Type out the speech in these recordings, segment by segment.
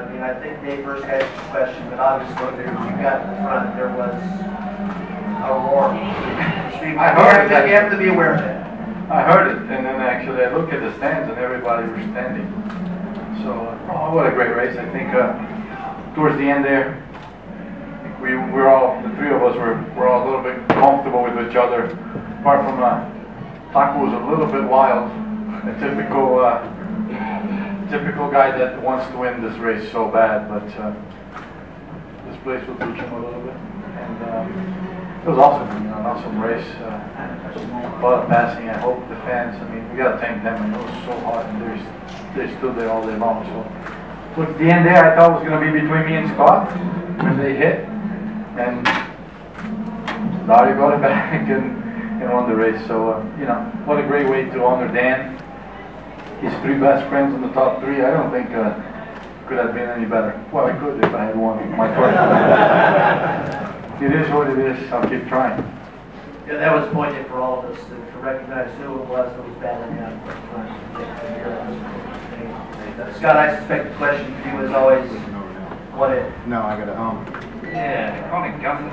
I mean, I think Dave first asked the question, but obviously there, you got in the front, there was a roar. I heard it. You have to be aware of that. I heard it, and then actually I looked at the stands and everybody was standing. So, oh, what a great race. I think towards the end there, we're all, the three of us were all a little bit comfortable with each other. Apart from Taco was a little bit wild, a typical guy that wants to win this race so bad, but this place will teach him a little bit. And it was awesome, you know, an awesome race. A lot of passing. I hope the fans, I mean, we got to thank them. I know it was so hot and they stood there all day long. So at the end there, I thought it was going to be between me and Scott when they hit. And Dario got it back and won the race. So, you know, what a great way to honor Dan. His three best friends in the top three. I don't think could have been any better. Well, I could if I had won my first one. It is what it is. I'll keep trying. Yeah, that was poignant for all of us to recognize who it was that was battling out front. Scott, I suspect the question for you is always, what if? No, I got Yeah, kind of gutted.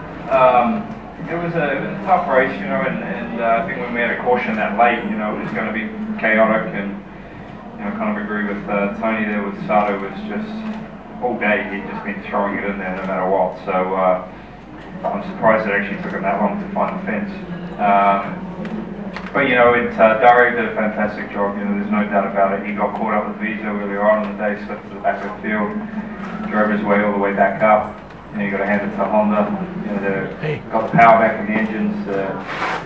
It was a tough race, you know, and I think when we had a caution that late, you know, it was going to be chaotic, and you know, kind of agree with Tony there with Sato. Was just all day he'd just been throwing it in there no matter what. So I'm surprised it actually took him that long to find the fence. But you know, Dario did a fantastic job. You know, there's no doubt about it. He got caught up with Visa earlier on in the day, slipped to the back of the field, drove his way all the way back up. You know, you got to hand it to Honda. You know, got the power back in the engines.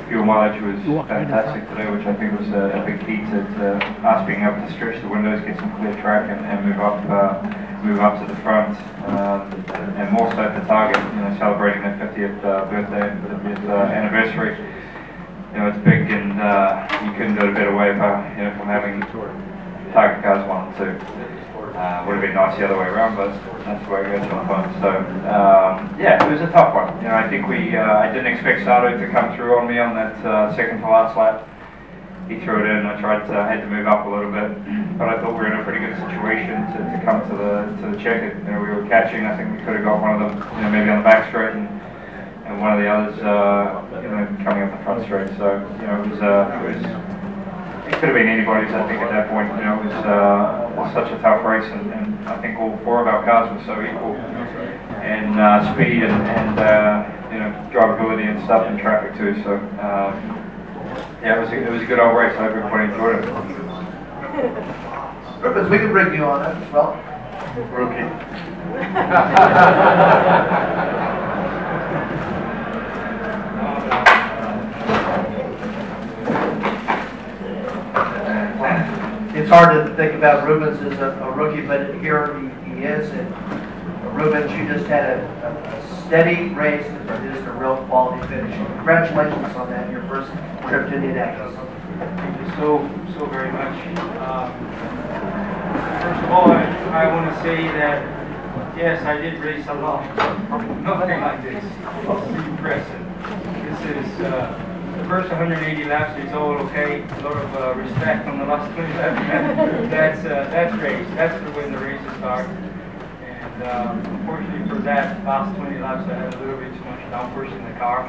Fuel mileage was fantastic today, which I think was a big key to us being able to stretch the windows, get some clear track, and move up to the front, and more so at the target. You know, celebrating their 50th birthday and 50th anniversary. You know, it's big, and you couldn't do it a better way, you know, from having target cars 1 and 2. Would have been nice the other way around, but that's the way it goes sometimes. So, yeah, it was a tough one. You know, I think I didn't expect Sato to come through on me on that second to last lap. He threw it in. I had to move up a little bit, but I thought we were in a pretty good situation to come to the checker. You know, we were catching. I think we could have got one of them, you know, maybe on the back straight, and one of the others, you know, coming up the front straight. So, you know, it could have been anybody's, I think, at that point. You know, it was such a tough race, and I think all 4 of our cars were so equal in speed and you know, drivability and stuff, and traffic too. So yeah, it was a good old race. I hope everybody enjoyed it. Rubens, we can bring you on that as well. Rookie. It's hard to think about Rubens as a rookie, but here he is. And Rubens, you just had a steady race that produced a real quality finish. Congratulations on that, your first trip to Indianapolis. Thank you so very much. First of all, I want to say that yes, I did race a lot. Nothing like this. It's impressive. This is the first 180 laps. It's all okay. A lot of respect on the last 20 laps. That's race. That's when the races start. And unfortunately for that last 20 laps, I had a little bit too much downforce in the car.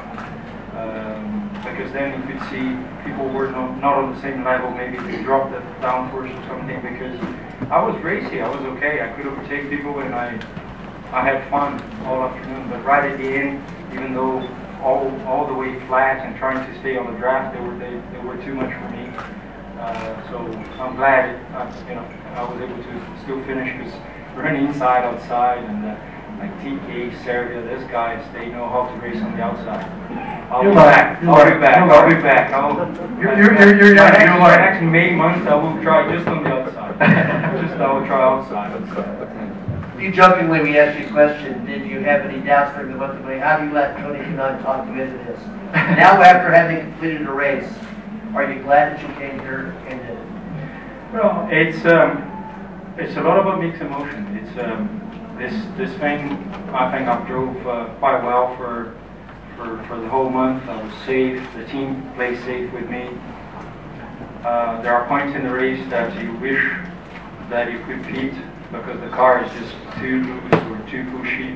Because then you could see people were not on the same level. Maybe they dropped the downforce or something, because I was racing. I was okay. I could overtake people, and I had fun all afternoon. But right at the end, even though all the way flat and trying to stay on the draft, they were too much for me. So I'm glad you know, I was able to still finish, because running inside, outside, and like TK, Serbia, these guys, they know how to race on the outside. I'll be back. You're next May month, I will try just on the outside. I will try outside. You jokingly, we asked you a question, did you have any doubts during the month of May? How do you let Tony Kanaan talk you into this? Now, after having completed a race, are you glad that you came here and did it? Well, it's a lot about mixed emotion. It's this thing, I think I drove quite well for the whole month. I was safe. The team played safe with me. There are points in the race that you wish that you could beat because the car is just too loose or too pushy.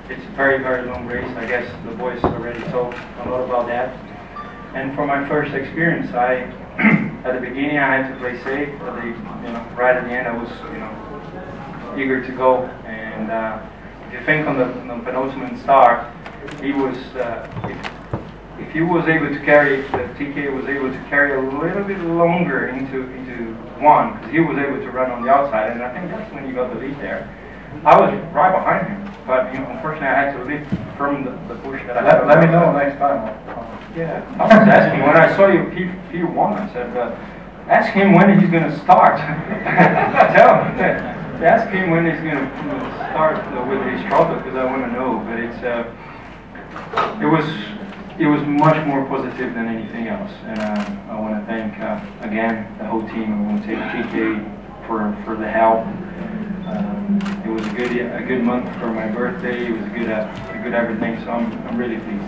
It's a very, very long race. I guess the boys already talked a lot about that. And for my first experience, at the beginning I had to play safe. Right at the end I was, eager to go. And if you think on the penultimate start, he was, if he was able to carry, the TK was able to carry a little bit longer into one, because he was able to run on the outside, and I think that's when he got the lead there. I was right behind him, but unfortunately I had to leave from the push that I had. Let me know next time. Yeah, I was asking, when I saw you P1, I said, ask him when he's going to start. Ask him when he's going to start with his throttle, because I want to know. But it was much more positive than anything else, and I want to thank again the whole team. I want to thank TK for the help. It was a good month for my birthday. It was a good everything. So I'm really pleased.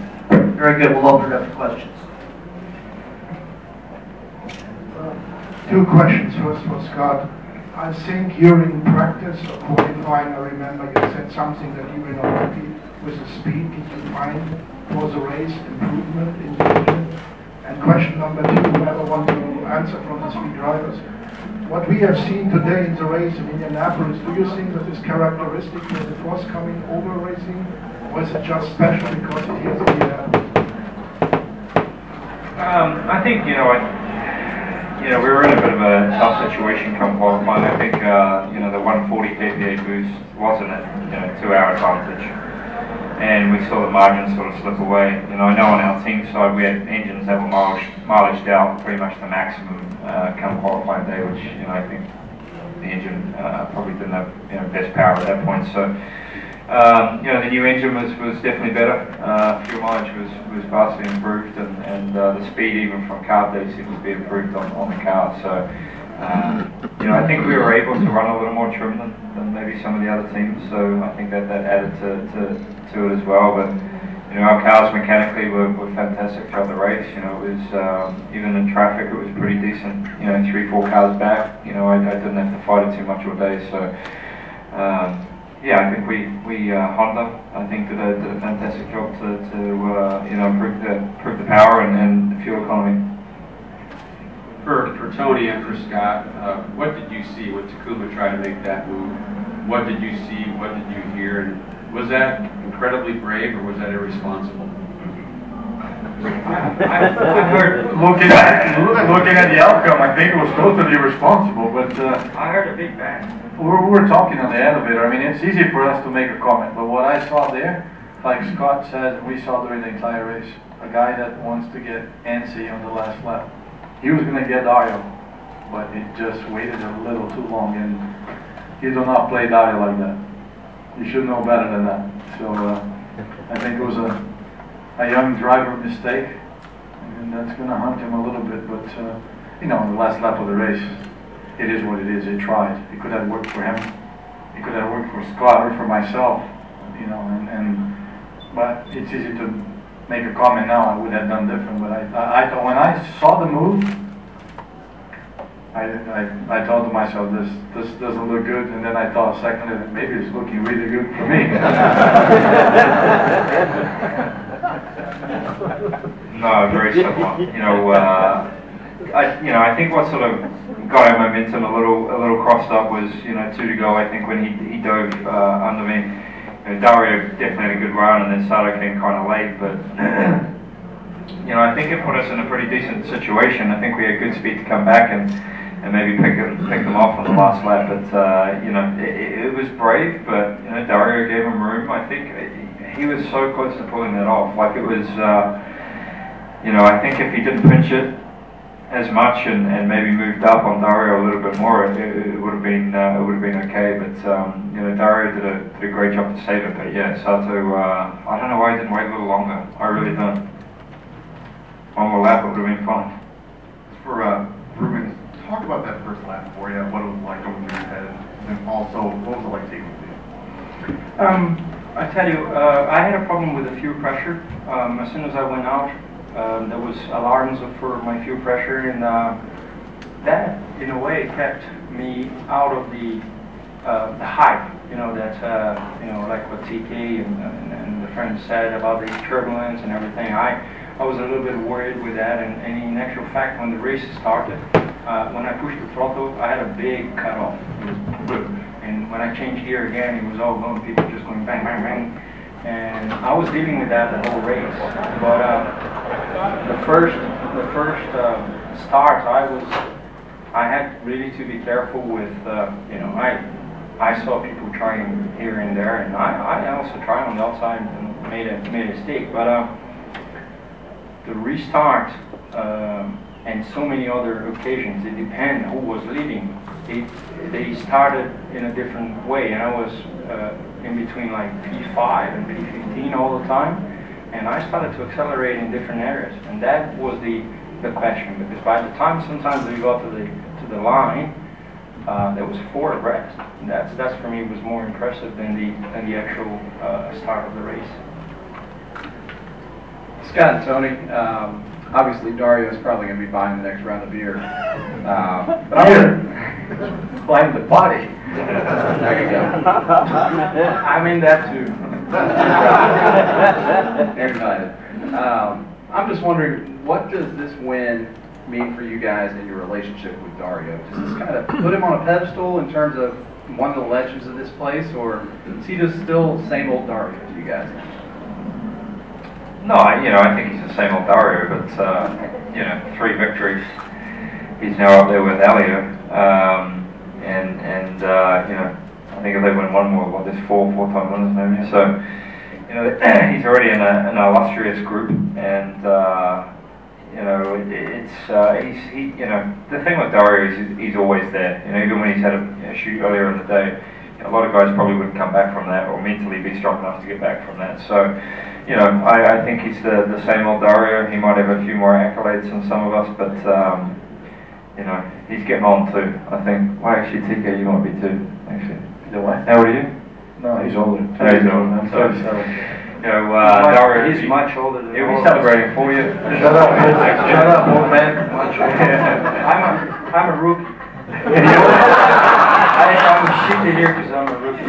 Very good. We'll open it up to questions. Two questions. First for Scott. I think during practice or qualifying, I remember you said something that you were not happy with the speed. Did you find for the race improvement in the engine? And question number two, whoever wants to answer from the three drivers. What we have seen today in the race in Indianapolis, do you think that is characteristic for the forthcoming over racing, or is it just special because it is Indianapolis? I think, we were in a bit of a tough situation come qualifying. I think, the 140 kPa boost wasn't a 2-hour advantage. And we saw the margins sort of slip away. I know on our team side we had engines that were mileaged out pretty much the maximum come qualifying day, which I think the engine probably didn't have best power at that point. So the new engine was definitely better. Fuel mileage was vastly improved, and the speed even from carb day seemed to be improved on the car. So I think we were able to run a little more trim than maybe some of the other teams. So I think that added to it as well. But our cars mechanically were fantastic throughout the race. It was even in traffic it was pretty decent. 3-4 cars back. I didn't have to fight it too much all day. So I think we Honda I think did a fantastic job to improve the power and the fuel economy. For Tony and for Scott, what did you see when Takuma tried to make that move? What did you see? What did you hear? And was that incredibly brave or was that irresponsible? I heard. Looking at the outcome, I think it was totally irresponsible. But I heard a big bang. We're talking on the elevator. I mean, it's easy for us to make a comment, but what I saw there, like Scott said, we saw during the entire race, a guy that wants to get antsy on the last lap. He was going to get Dario, but he just waited a little too long, and he do not play Dario like that. You should know better than that. So I think it was a young driver mistake, and that's going to haunt him a little bit. But in the last lap of the race, it is what it is. He tried. It could have worked for him. It could have worked for Scott or for myself. But it's easy to make a comment now. I would have done different. But I thought when I saw the move, I thought to myself, this doesn't look good. And then I thought a second, maybe it's looking really good for me. No, very similar. I think what sort of got our momentum a little crossed up was 2 to go. I think when he dove under me, Dario definitely had a good run, and then Sato came kind of late. But I think it put us in a pretty decent situation. I think we had good speed to come back and maybe pick them off on the last lap. But it was brave, but Dario gave him room. I think he was so close to pulling that off. Like it was, I think if he didn't pinch it as much and maybe moved up on Dario a little bit more, it would have been okay. But Dario did a great job to save it. But yeah, Sato, I don't know why he didn't wait a little longer. I really don't. One more lap, it would have been fine. For Rubens, talk about that first lap for you. What it was like going through your head, and also what was it like taking the field? I tell you, I had a problem with the fuel pressure. As soon as I went out, there was alarms for my fuel pressure, and that, in a way, kept me out of the the hype, you know, that, you know, like what TK and the friends said about the turbulence and everything. I was a little bit worried with that, and in actual fact, when the race started, when I pushed the throttle, I had a big cutoff. It was boom. And when I changed gear again, it was all going, people just going bang, bang, bang. And I was dealing with that the whole race. But the first start, I had really to be careful with, you know, I saw people trying here and there, and I also tried on the outside and made a mistake. But the restart and so many other occasions, it depends who was leading. They started in a different way, and I was in between like P5 and P15 all the time, and I started to accelerate in different areas, and that was the question, because by the time sometimes we got to the line, there was 4 abreast. And that's for me was more impressive than the actual start of the race. Scott and Tony, obviously Dario is probably going to be buying the next round of beer. But I'm going to blame the body. There you go. I'm in that too. They're united. I'm just wondering, what does this win mean for you guys in your relationship with Dario? Does this kind of put him on a pedestal in terms of one of the legends of this place, or is he just still same old Dario to you guys? No, you know, I think he's the same old Dario, but you know, 3 victories. He's now up there with Elio, and you know, I think if they win one more, what, there's 4-time winners maybe. So, you know, he's already in an illustrious group, and you know, he you know, the thing with Dario is he's always there. You know, even when he's had a shoot earlier in the day, you know, a lot of guys probably wouldn't come back from that or mentally be strong enough to get back from that. So, you know, I think he's the same old Dario. He might have a few more accolades than some of us, but you know, he's getting on too. I think. Well, actually, TK, you might be too. Actually, The what? how old are you? No, he's older. Oh, he's older. I'm So, 37. you know, Dario, He's much older than he'll all be of us. celebrating for you. Shut up, old man. I'm a rookie. I'm shitty here because I'm a rookie.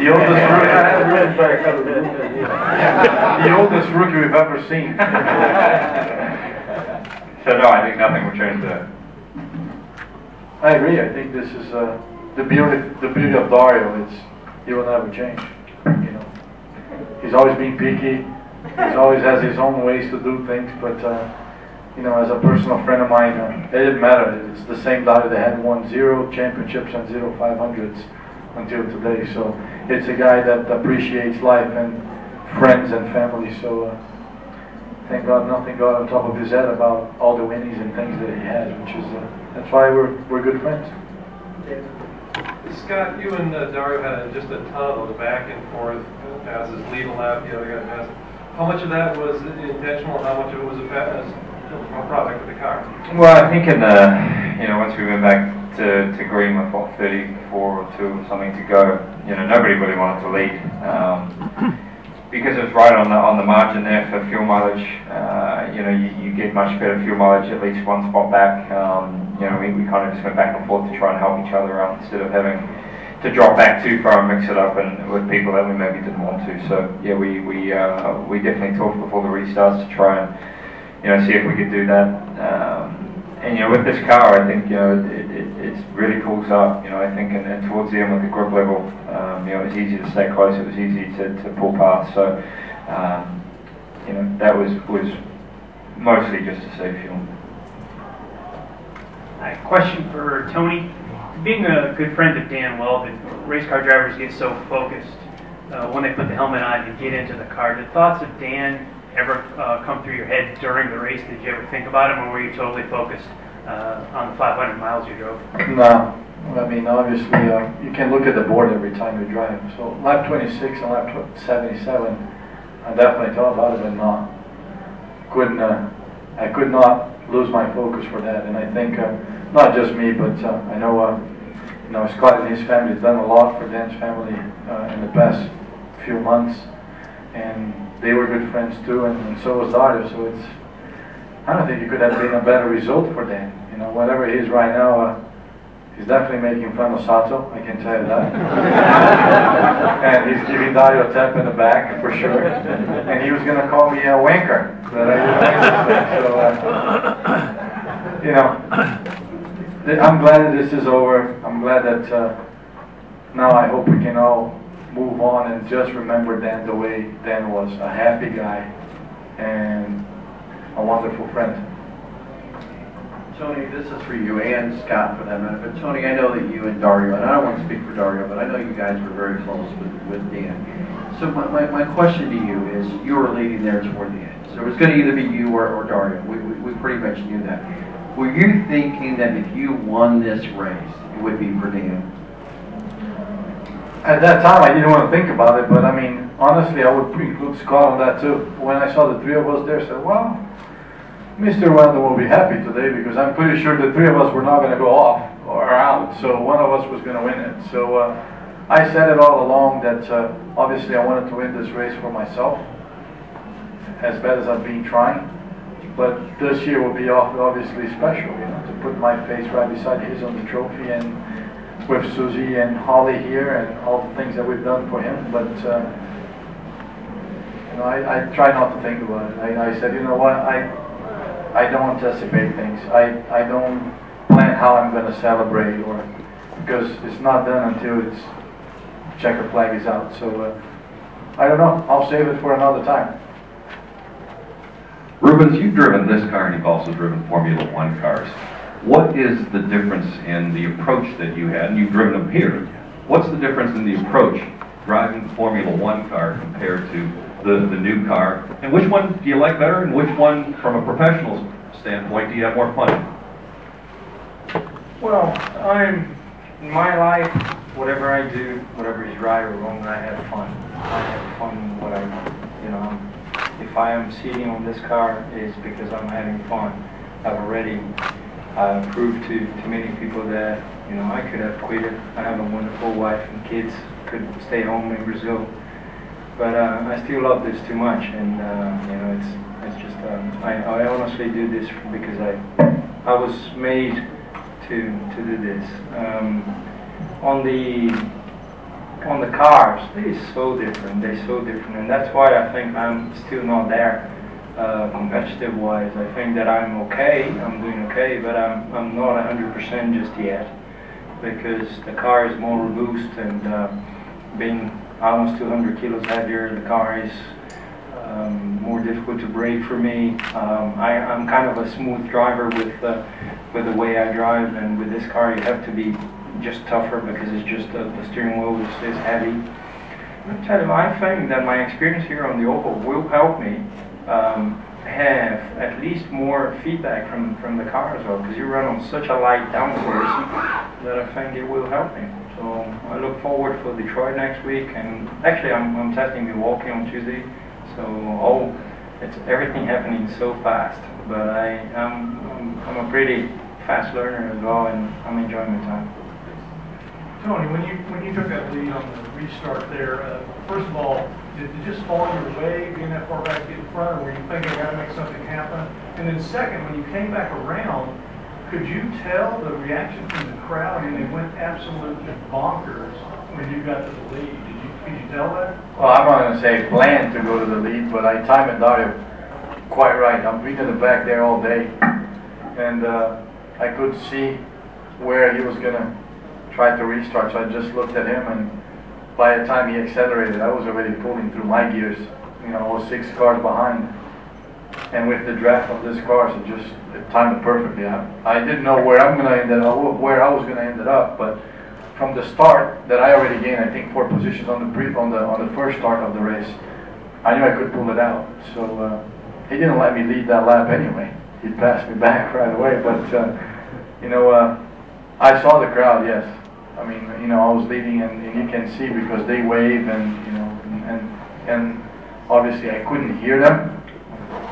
The oldest rookie we've ever seen. So no, I think nothing will change that. I agree. I think this is the beauty of Dario. He will never change. You know, he's always been picky. He always has his own ways to do things. But you know, as a personal friend of mine, it didn't matter. It's the same Dario that had won 0 championships and 0 500's until today. So it's a guy that appreciates life and friends and family. So thank God nothing got on top of his head about all the winnings and things that he has, which is that's why we're good friends. Scott, you and Dario had just a ton of back and forth as his lead lap, the other guy passed. How much of that was intentional? How much of it was a product of the car? Well, I think in the, you know, once we went back to green with what, 34 or 2 or something to go, you know, nobody really wanted to lead. Because it was right on the margin there for fuel mileage. You know, you get much better fuel mileage at least one spot back. You know, we kind of just went back and forth to try and help each other out instead of having to drop back too far and mix it up and with people that we maybe didn't want to. So yeah, we definitely talked before the restarts to try and, you know, see if we could do that. And you know, with this car, I think, you know, it really pulls up. You know, I think, and towards the end with the grip level, you know, it was easy to stay close. It was easy to pull past. So, you know, that was mostly just to save fuel. Question for Tony. Being a good friend of Dan Weldon, race car drivers get so focused when they put the helmet on and get into the car. Did thoughts of Dan ever come through your head during the race? Did you ever think about him, or were you totally focused on the 500 miles you drove? No. I mean, obviously, you can look at the board every time you drive. So lap 26 and lap 77, I definitely thought about it, but not. I could not lose my focus for that. And I think not just me, but I know, you know, Scott and his family has done a lot for Dan's family in the past few months, and they were good friends too, and so was Dario. So I don't think it could have been a better result for Dan. You know, whatever he is right now, He's definitely making fun of Sato, I can tell you that. And he's giving Dario a tap in the back, for sure. And he was going to call me a wanker. That I didn't so, I'm glad that this is over. I'm glad that now I hope we can all move on and just remember Dan the way Dan was. A happy guy and a wonderful friend. Tony, this is for you and Scott for that matter, but Tony, I know that you and Dario, and I don't want to speak for Dario, but I know you guys were very close with Dan. So my question to you is, you were leading there toward the end. So it was going to either be you or Dario. We pretty much knew that. Were you thinking that if you won this race, it would be for Dan? At that time, I didn't want to think about it, but I mean, honestly, I would include Scott on that too. When I saw the three of us there, I said, well, Mr. Randall will be happy today because I'm pretty sure the three of us were not going to go off or out, so one of us was going to win it. So I said it all along that obviously I wanted to win this race for myself, as bad as I've been trying. But this year will be obviously special, you know, to put my face right beside his on the trophy and with Susie and Holly here and all the things that we've done for him. But you know, I try not to think about it. I said, you know what, I don't anticipate things. I don't plan how I'm going to celebrate, or because it's not done until it's checker flag is out. So I don't know. I'll save it for another time. Rubens, you've driven this car and you've also driven Formula One cars. What is the difference in the approach that you had? And you've driven them here. What's the difference in the approach driving the Formula One car compared to the new car? And which one do you like better? And which one, from a professional standpoint, do you have more fun in? Well, in my life, whatever I do, whatever is right or wrong, I have fun. I have fun in what I do. You know, if I am sitting on this car, it's because I'm having fun. I've already proved to many people that, you know, I could have quit it. I have a wonderful wife and kids, could stay home in Brazil. But I still love this too much, and you know, it's just I honestly do this because I was made to do this. On the cars, they're so different. They're so different, and that's why I think I'm still not there competitive-wise. I think that I'm okay. I'm doing okay, but I'm not 100% just yet because the car is more robust and being almost 200 kilos heavier, the car is more difficult to brake for me. I'm kind of a smooth driver with the way I drive, and with this car you have to be just tougher because it's just the steering wheel is heavy. I tell you, I think that my experience here on the Oval will help me have at least more feedback from the car as well, because you run on such a light downforce that I think it will help me. So I look forward for Detroit next week, and actually I'm testing Milwaukee on Tuesday. So it's everything happening so fast. But I'm a pretty fast learner as well, and I'm enjoying my time. Tony, when you took that lead on the restart there, first of all, did it just fall your way being that far back to get in front, or were you thinking I got to make something happen? And then second, when you came back around, could you tell the reaction from the crowd? I mean, they went absolutely bonkers when you got to the lead. Could you tell that? Well, I'm not going to say plan to go to the lead, but I timed it Dario quite right. I'm reading the back there all day, and I could see where he was going to try to restart, so I just looked at him, and by the time he accelerated, I was already pulling through my gears. You know, I was 6 cars behind, and with the draft of this car, it timed it perfectly. I didn't know where I was going to end up, but from the start, that I already gained, I think 4 positions on the first start of the race, I knew I could pull it out. So he didn't let me lead that lap anyway. He passed me back right away. But you know, I saw the crowd. Yes, I mean, you know, I was leading, and you can see because they wave, and you know, and obviously I couldn't hear them,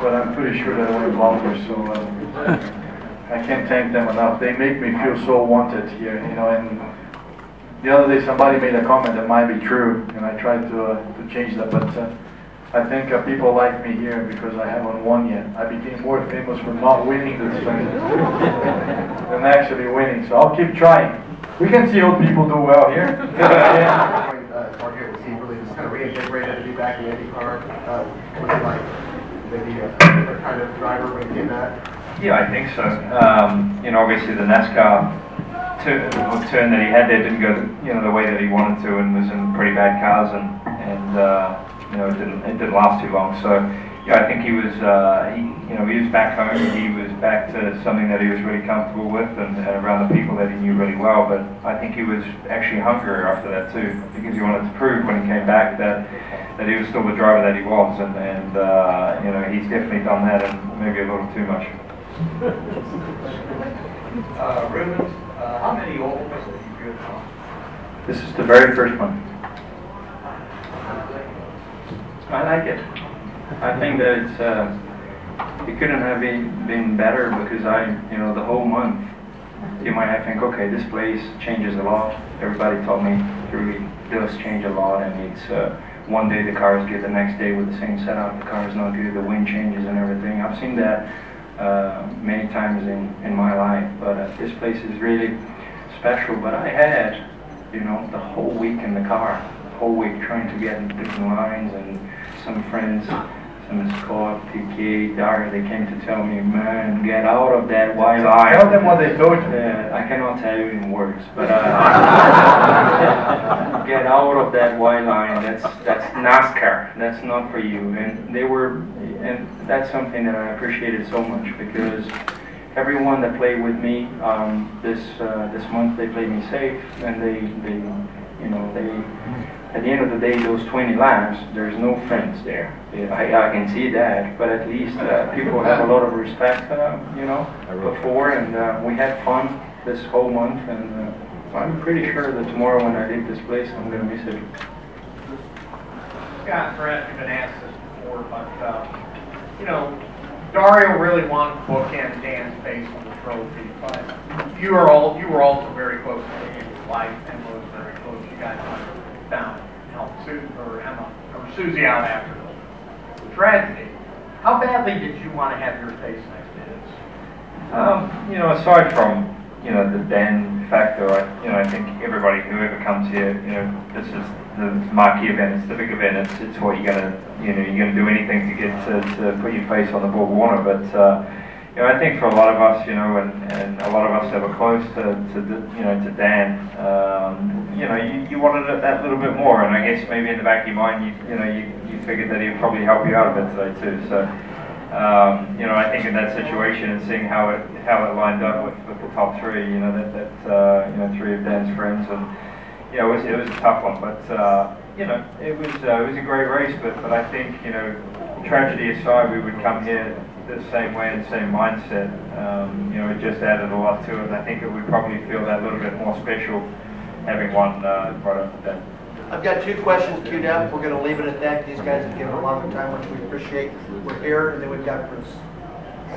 but I'm pretty sure that I went bonkers. So I can't thank them enough. They make me feel so wanted here, you know. And the other day somebody made a comment that might be true, and I tried to change that, but I think people like me here because I haven't won yet. I became more famous for not winning this thing than actually winning, so I'll keep trying. We can see old people do well here. Target, was he really just kind of reinvigorated to be back in IndyCar? Was he like maybe a different kind of driver when he came back? Yeah, I think so. You know, obviously the NASCAR turn that he had there didn't go, you know, the way that he wanted to, and was in pretty bad cars, and you know, it didn't last too long. So yeah, I think he was, you know, he was back home. He was back to something that he was really comfortable with, and around the people that he knew really well. But I think he was actually hungrier after that too, because he wanted to prove when he came back that he was still the driver that he was, and you know, he's definitely done that, and maybe a little too much. Rubens, how many ovals have you driven on? This is the very first one. I like it. I think that it couldn't have been better, because you know, the whole month, you might think, okay, this place changes a lot. Everybody told me it really does change a lot, and it's one day the car is good, the next day with the same setup, the car is not good, the wind changes and everything. I've seen that many times in my life, but this place is really special. But I had, you know, the whole week in the car, the whole week trying to get into different lines, and some friends, some Scott, TK, Dario, they came to tell me, man, get out of that white line. Tell them what they told you. I cannot tell you in words, but get out of that white line. That's NASCAR. That's not for you. And that's something that I appreciated so much, because everyone that played with me this month, they played me safe, and they you know, at the end of the day, those 20 laps, there's no friends there. I can see that, but at least people have a lot of respect, you know, before, and we had fun this whole month, and I'm pretty sure that tomorrow when I leave this place, I'm going to miss it. Scott, Brett, you've been asked this before, but, you know, Dario really wanted to bookend Dan's face on the trophy, but you were also very close to Dan's life, and was very close. You guys found helped Emma or Susie out after the tragedy. How badly did you want to have your face next to his? You know, aside from, you know, the Dan factor, I think everybody, whoever comes here, you know, this is the marquee event, it's the big event, it's what you're gonna do anything to get to put your face on the Borg Warner. But you know, I think for a lot of us, you know, and a lot of us that were close to Dan, you know, you wanted it that little bit more, and I guess maybe in the back of your mind, you figured that he'd probably help you out a bit today too. So you know, I think in that situation, and seeing how it lined up with the top three, you know, that you know, three of Dan's friends, and you know, it was a tough one, but you know, it was a great race. But I think, you know, tragedy aside, we would come here the same way and same mindset. You know, it just added a lot to it. I think it would probably feel that little bit more special having one right after that. I've got two questions queued up. We're going to leave it at that. These guys have given a lot of time, which we appreciate. We're here, and then we've got Bruce.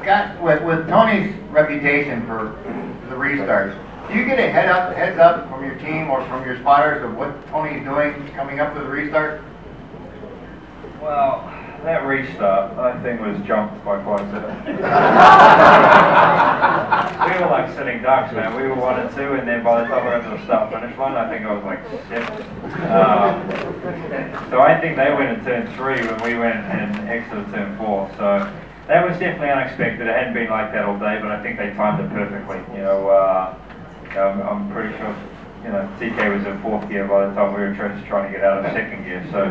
Scott, with Tony's reputation for the restarts, do you get a heads up from your team or from your spotters of what Tony's doing coming up to the restart? Well, that restart, I think, was jumped by quite a bit. We were like sitting ducks, man. We were 1 and 2, and then by the time we got to the start-finish line, I think I was like 7th. So I think they went in turn 3 when we went and exited turn 4. So that was definitely unexpected. It hadn't been like that all day, but I think they timed it perfectly. You know, I'm pretty sure, you know, TK was in 4th gear by the time we were just trying to get out of 2nd gear. So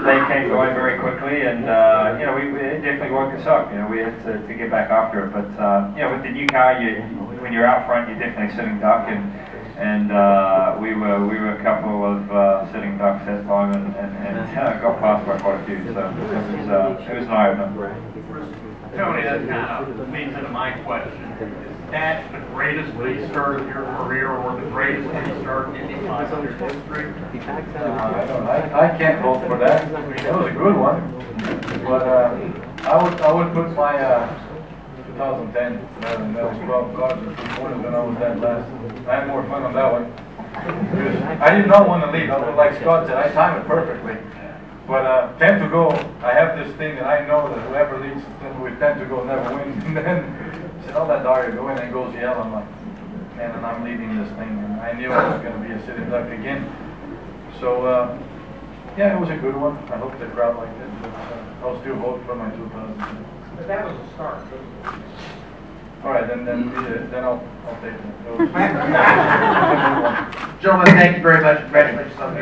they came going very quickly, and you know, it definitely woke us up. You know, we had to get back after it. But you know, with the new car, when you're out front, you're definitely sitting duck, and we were a couple of sitting ducks that time, and got passed by quite a few. So it was an eye-opener. Tony, that kind of leads into my question. Is that the greatest restart of your career, or the greatest restart in Indy 500 history? I can't vote for that. It was a good one, but I would put my 2010. That was 12 cars and 3 quarters when I was that last. I had more fun on that one. Because I did not want to lead. Like Scott said, I timed it perfectly. But 10 to go, I have this thing that I know that whoever leads with 10 to go never wins. And then I said, "I'll let Dario go in," and goes yell. I'm like, and I'm leading this thing, and I knew I was going to be a sitting duck again. So, yeah, it was a good one. I hope the crowd liked it, but I'll still vote for my 2000. But that was a start. All right, then I'll take it. Gentlemen, thank you very much. Congratulations on the